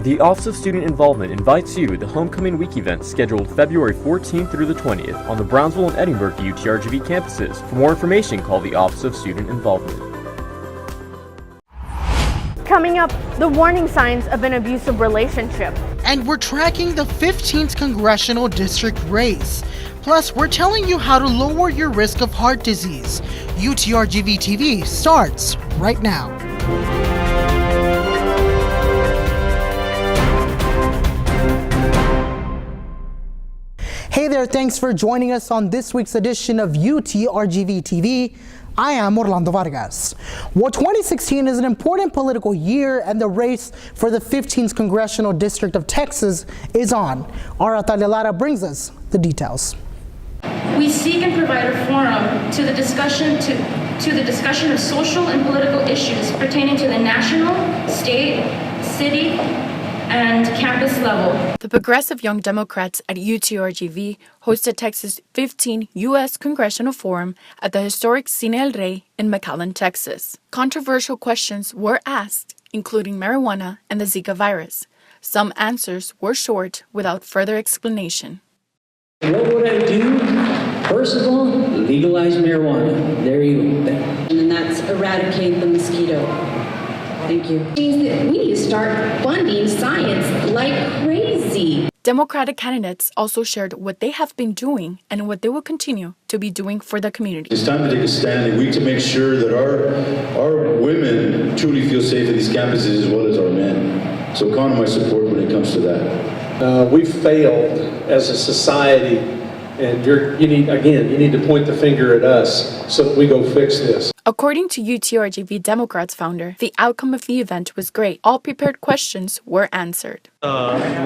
The Office of Student Involvement invites you to the Homecoming Week event scheduled February 14th through the 20th on the Brownsville and Edinburgh UTRGV campuses. For more information, call the Office of Student Involvement. Coming up, the warning signs of an abusive relationship. And we're tracking the 15th Congressional District race. Plus, we're telling you how to lower your risk of heart disease. UTRGV TV starts right now. Hey there, thanks for joining us on this week's edition of UTRGV TV. I am Orlando Vargas. Well, 2016 is an important political year and the race for the 15th Congressional District of Texas is on. Our Atalia Lara brings us the details. We seek and provide a forum to the discussion of social and political issues pertaining to the national, state, city, and campus level. The Progressive Young Democrats at UTRGV hosted Texas' 15th U.S. Congressional Forum at the historic Cine El Rey in McAllen, Texas. Controversial questions were asked, including marijuana and the Zika virus. Some answers were short without further explanation. What would I do? First of all, legalize marijuana. There you go. And that's eradicate the mosquito. Thank you. We need to start funding science like crazy. Democratic candidates also shared what they have been doing and what they will continue to be doing for the community. It's time to take a stand and we need to make sure that our women truly feel safe at these campuses as well as our men. So count on my support when it comes to that. We've failed as a society, and you need to point the finger at us so that we go fix this. According to UTRGV Democrats founder, the outcome of the event was great. All prepared questions were answered.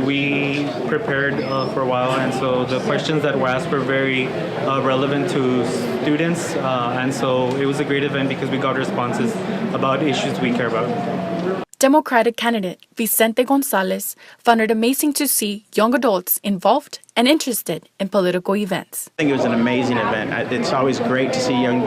We prepared for a while, and so the questions that were asked were very relevant to students, and so it was a great event because we got responses about issues we care about. Democratic candidate Vicente Gonzalez found it amazing to see young adults involved and interested in political events. I think it was an amazing event. It's always great to see young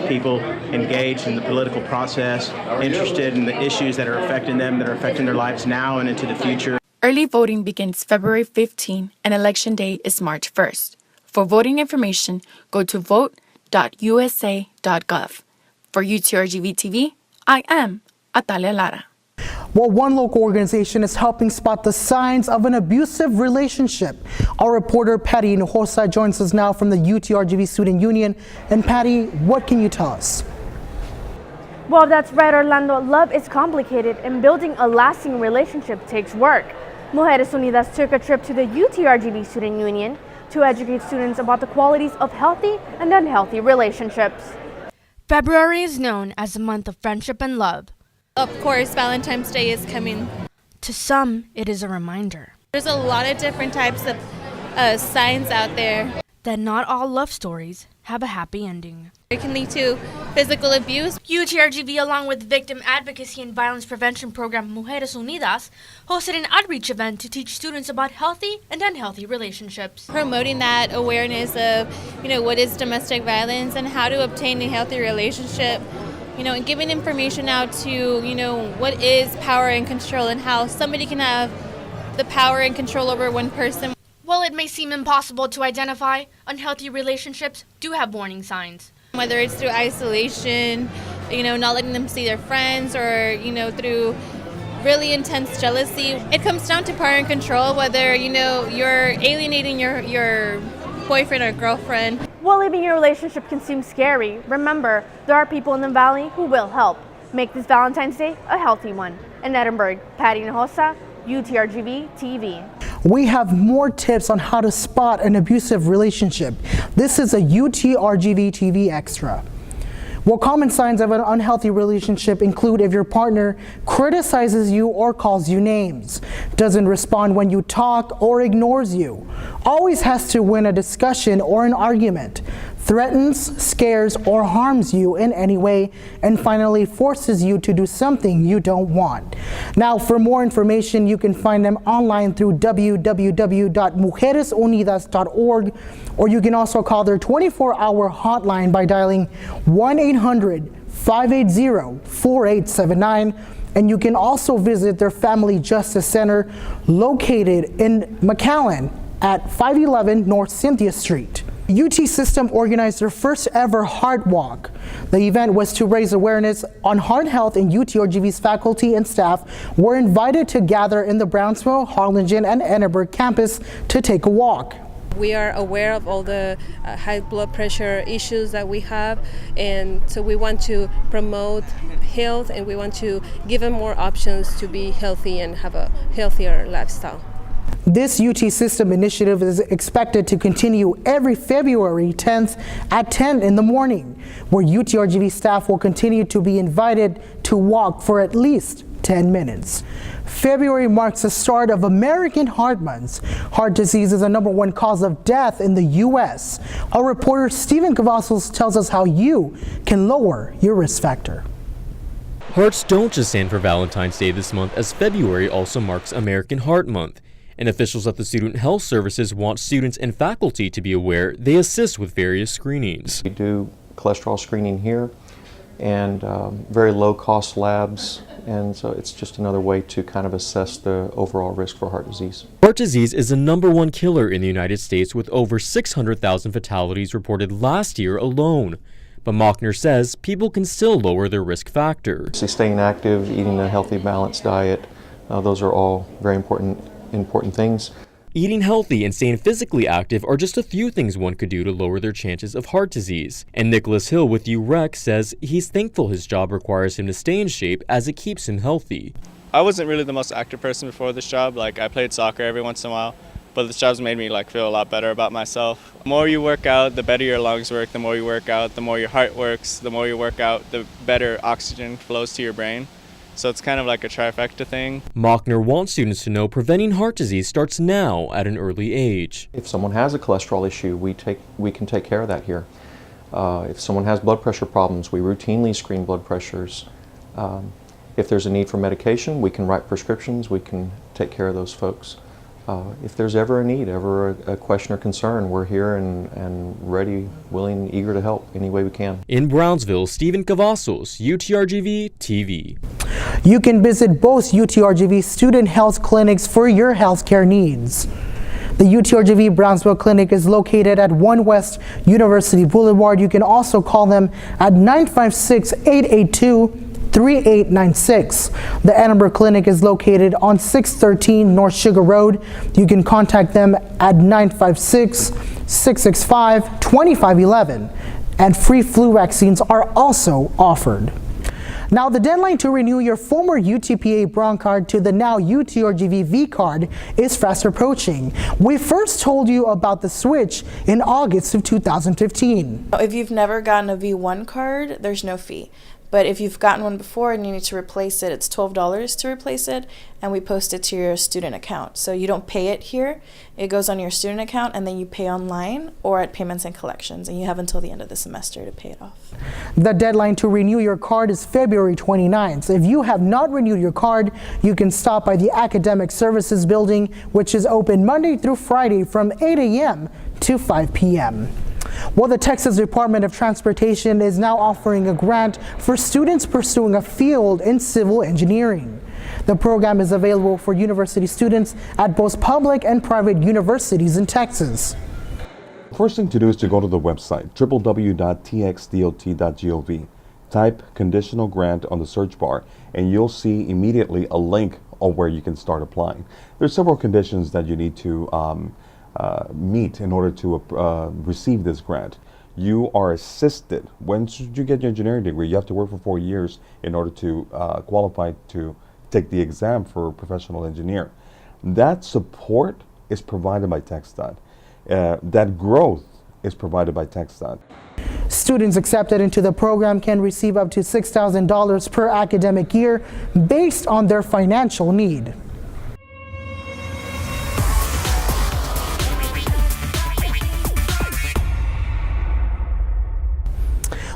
people engaged in the political process, interested in the issues that are affecting them, that are affecting their lives now and into the future. Early voting begins February 15 and Election Day is March 1st. For voting information, go to vote.usa.gov. For UTRGV TV, I am Atalia Lara. Well, one local organization is helping spot the signs of an abusive relationship. Our reporter Patty Hinojosa joins us now from the UTRGV Student Union. And Patty, what can you tell us? Well, that's right, Orlando. Love is complicated and building a lasting relationship takes work. Mujeres Unidas took a trip to the UTRGV Student Union to educate students about the qualities of healthy and unhealthy relationships. February is known as the month of friendship and love. Of course, Valentine's Day is coming. To some, it is a reminder. There's a lot of different types of signs out there. That not all love stories have a happy ending. It can lead to physical abuse. UTRGV, along with victim advocacy and violence prevention program Mujeres Unidas, hosted an outreach event to teach students about healthy and unhealthy relationships. Promoting that awareness of, what is domestic violence and how to obtain a healthy relationship. And giving information out to, what is power and control and how somebody can have the power and control over one person. While it may seem impossible to identify, unhealthy relationships do have warning signs. Whether it's through isolation, not letting them see their friends, or, through really intense jealousy. It comes down to power and control, whether, you're alienating your boyfriend or girlfriend. While leaving your relationship can seem scary, remember, there are people in the Valley who will help. Make this Valentine's Day a healthy one. In Edinburgh, Patty Hinojosa, UTRGV TV. We have more tips on how to spot an abusive relationship. This is a UTRGV TV Extra. Well, common signs of an unhealthy relationship include if your partner criticizes you or calls you names, doesn't respond when you talk, or ignores you, always has to win a discussion or an argument, threatens, scares, or harms you in any way, and finally forces you to do something you don't want. Now, for more information, you can find them online through www.mujeresunidas.org, or you can also call their 24-hour hotline by dialing 1-800-580-4879. And you can also visit their Family Justice Center located in McAllen at 511 North Cynthia Street. UT System organized their first ever Heart Walk. The event was to raise awareness on heart health, and UTRGV's faculty and staff were invited to gather in the Brownsville, Harlingen, and Annenberg campus to take a walk. We are aware of all the high blood pressure issues that we have, and so we want to promote health, and we want to give them more options to be healthy and have a healthier lifestyle. This UT System initiative is expected to continue every February 10th at 10 in the morning, where UTRGV staff will continue to be invited to walk for at least 10 minutes. February marks the start of American Heart Month. Heart disease is the #1 cause of death in the U.S. Our reporter Stephen Cavazos tells us how you can lower your risk factor. Hearts don't just stand for Valentine's Day this month, as February also marks American Heart Month. And officials at the Student Health Services want students and faculty to be aware they assist with various screenings. We do cholesterol screening here and very low cost labs, and so it's just another way to kind of assess the overall risk for heart disease. Heart disease is the #1 killer in the United States, with over 600,000 fatalities reported last year alone. But Mochner says people can still lower their risk factor. Staying active, eating a healthy, balanced diet, those are all very important things. Eating healthy and staying physically active are just a few things one could do to lower their chances of heart disease. And Nicholas Hill with UREC says he's thankful his job requires him to stay in shape as it keeps him healthy. I wasn't really the most active person before this job. I played soccer every once in a while, but this job's made me feel a lot better about myself. The more you work out, the better your lungs work. The more you work out, the more your heart works. The more you work out, the better oxygen flows to your brain. So it's kind of like a trifecta thing. Mochner wants students to know preventing heart disease starts now at an early age. If someone has a cholesterol issue, we can take care of that here. If someone has blood pressure problems, we routinely screen blood pressures. If there's a need for medication, we can write prescriptions, we can take care of those folks. If there's ever a need, ever a question or concern, we're here and ready, willing, eager to help any way we can. In Brownsville, Stephen Cavazos, UTRGV TV. You can visit both UTRGV student health clinics for your healthcare needs. The UTRGV Brownsville Clinic is located at 1 West University Boulevard. You can also call them at 956-882-3896. The Annenberg Clinic is located on 613 North Sugar Road. You can contact them at 956-665-2511. And free flu vaccines are also offered. Now, the deadline to renew your former UTPA Bronc card to the now UTRGV V card is fast approaching. We first told you about the switch in August of 2015. If you've never gotten a V1 card, there's no fee. But if you've gotten one before and you need to replace it, it's $12 to replace it, and we post it to your student account. So you don't pay it here, it goes on your student account, and then you pay online or at Payments and Collections, and you have until the end of the semester to pay it off. The deadline to renew your card is February 29th. If you have not renewed your card, you can stop by the Academic Services Building, which is open Monday through Friday from 8 a.m. to 5 p.m. Well, the Texas Department of Transportation is now offering a grant for students pursuing a field in civil engineering. The program is available for university students at both public and private universities in Texas. First thing to do is to go to the website, www.txdot.gov. Type conditional grant on the search bar, and you'll see immediately a link on where you can start applying. There's several conditions that you need to meet in order to receive this grant. You are assisted. Once you get your engineering degree, you have to work for 4 years in order to qualify to take the exam for a professional engineer. That support is provided by TxDOT. That growth is provided by TxDOT. Students accepted into the program can receive up to $6,000 per academic year based on their financial need.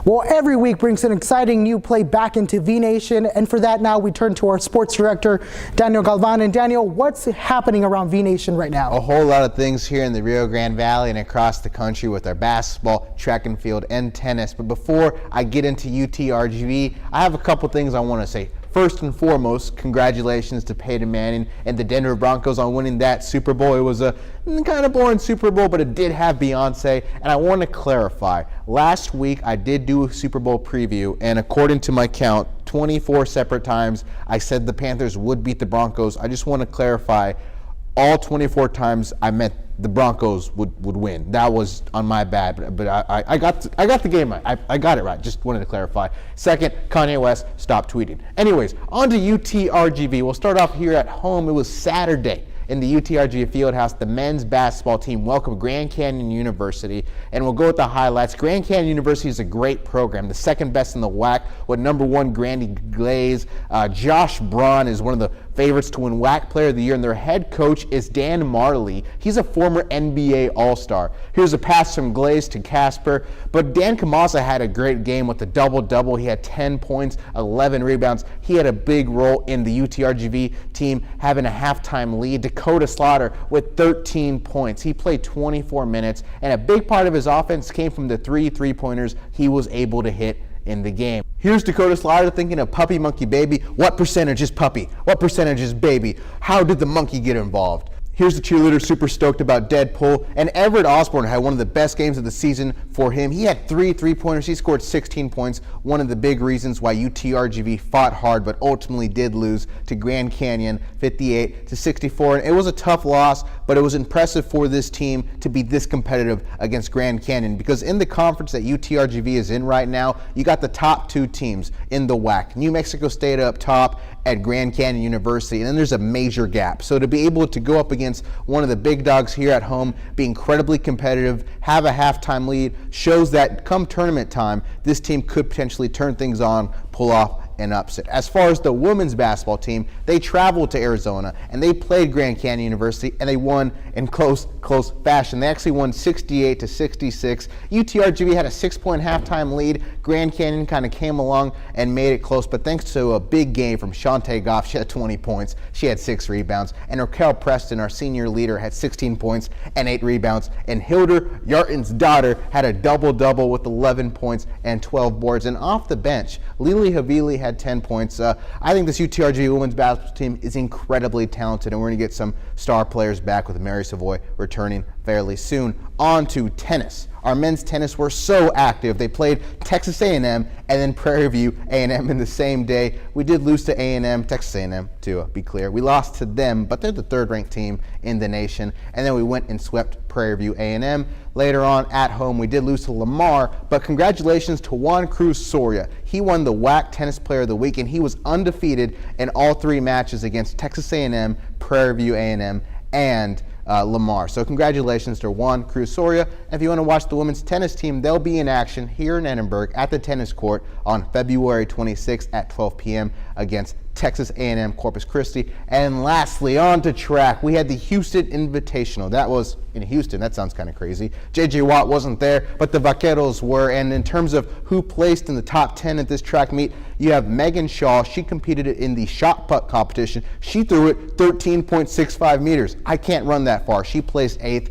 Well, every week brings an exciting new play back into V Nation, and for that now we turn to our sports director, Daniel Galvan. And Daniel, what's happening around V Nation right now? A whole lot of things here in the Rio Grande Valley and across the country with our basketball, track and field, and tennis. But before I get into UTRGV, I have a couple things I want to say. First and foremost, congratulations to Peyton Manning and the Denver Broncos on winning that Super Bowl. It was a kind of boring Super Bowl, but it did have Beyonce. And I want to clarify, last week I did do a Super Bowl preview, and according to my count, 24 separate times I said the Panthers would beat the Broncos. I just want to clarify, all 24 times I meant the Broncos would win. That was on my bad, but I got the game right. I got it right. Just wanted to clarify. Second, Kanye West, stop tweeting. Anyways, on to UTRGV. We'll start off here at home. It was Saturday in the UTRGV Fieldhouse. The men's basketball team welcomed Grand Canyon University, and we'll go with the highlights. Grand Canyon University is a great program, the second best in the WAC, with #1 Grandy Glaze. Josh Braun is one of the favorites to win WAC Player of the Year, and their head coach is Dan Marley. He's a former NBA All-Star. Here's a pass from Glaze to Casper, but Dan Kamasa had a great game with a double-double. He had 10 points, 11 rebounds. He had a big role in the UTRGV team having a halftime lead. Dakota Slaughter with 13 points. He played 24 minutes, and a big part of his offense came from the three-pointers he was able to hit in the game. Here's Dakota Slaughter thinking of Puppy Monkey Baby. What percentage is puppy? What percentage is baby? How did the monkey get involved? Here's the cheerleader super stoked about Deadpool. And Everett Osborne had one of the best games of the season for him. He had 3 3-pointers. He scored 16 points. One of the big reasons why UTRGV fought hard but ultimately did lose to Grand Canyon 58-64. And it was a tough loss, but it was impressive for this team to be this competitive against Grand Canyon, because in the conference that UTRGV is in right now, you got the top 2 teams in the WAC. New Mexico State up top at Grand Canyon University, and then there's a major gap. So to be able to go up against one of the big dogs here at home, be incredibly competitive, have a halftime lead, shows that come tournament time, this team could potentially turn things on, pull off an upset. As far as the women's basketball team, they traveled to Arizona and they played Grand Canyon University, and they won in close fashion. They actually won 68-66. UTRGV had a 6-point halftime lead. Grand Canyon kind of came along and made it close, but thanks to a big game from Shantae Goff, she had 20 points, she had 6 rebounds, and Raquel Preston, our senior leader, had 16 points and 8 rebounds, and Hilder Yarton's daughter had a double-double with 11 points and 12 boards. And off the bench, Lily Havili had 10 points. I think this UTRGV women's basketball team is incredibly talented, and we're going to get some star players back with Mary Savoy returning fairly soon. On to tennis. Our men's tennis were so active. They played Texas A&M and then Prairie View A&M in the same day. We did lose to A&M, Texas A&M to be clear. We lost to them, but they're the 3rd-ranked team in the nation. And then we went and swept Prairie View A&M. Later on at home, we did lose to Lamar, but congratulations to Juan Cruz Soria. He won the WAC Tennis Player of the Week, and he was undefeated in all 3 matches against Texas A&M, Prairie View A&M, and Lamar. So congratulations to Juan Cruz Soria. And if you want to watch the women's tennis team, they'll be in action here in Edinburgh at the tennis court on February 26th at 12 p.m. against Texas A&M Corpus Christi. And lastly, on to track, we had the Houston Invitational. That was in Houston. That sounds kind of crazy. J.J. Watt wasn't there, but the Vaqueros were. And in terms of who placed in the top 10 at this track meet, you have Megan Shaw. She competed in the shot put competition. She threw it 13.65 meters. I can't run that far. She placed 8th.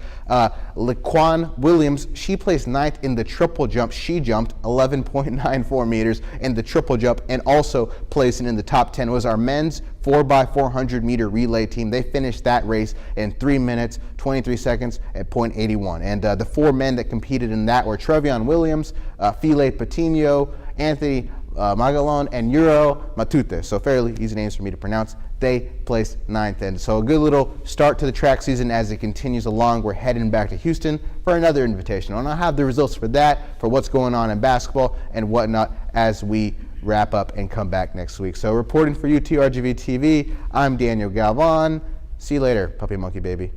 Laquan Williams, she placed 9th in the triple jump. She jumped 11.94 meters in the triple jump, and also placing in the top 10 was our men's 4x400 meter relay team. They finished that race in 3 minutes, 23 seconds at .81. And the 4 men that competed in that were Trevion Williams, File Patino, Anthony Magalon, and Euro Matute. So fairly easy names for me to pronounce. They placed 9th. And so a good little start to the track season as it continues along. We're heading back to Houston for another invitation. And I'll have the results for that, for what's going on in basketball and whatnot as we wrap up and come back next week. So reporting for UTRGV TV, I'm Daniel Galvan. See you later, Puppy Monkey Baby.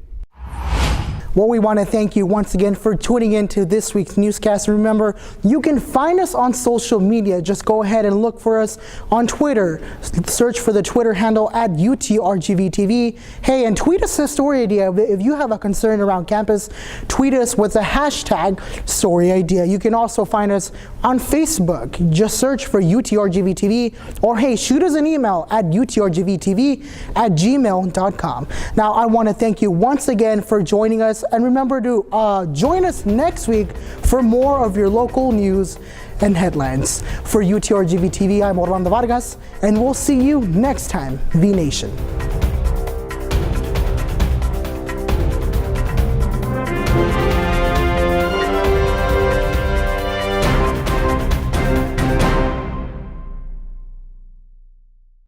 Well, we want to thank you once again for tuning in to this week's newscast. Remember, you can find us on social media. Just go ahead and look for us on Twitter. Search for the Twitter handle at UTRGVTV. Hey, and tweet us a story idea. If you have a concern around campus, tweet us with the hashtag story idea. You can also find us on Facebook. Just search for UTRGVTV, or hey, shoot us an email at utrgvtv@gmail.com. Now, I want to thank you once again for joining us us, and remember to join us next week for more of your local news and headlines. For UTRGV TV, I'm Orlando Vargas, and we'll see you next time, V Nation.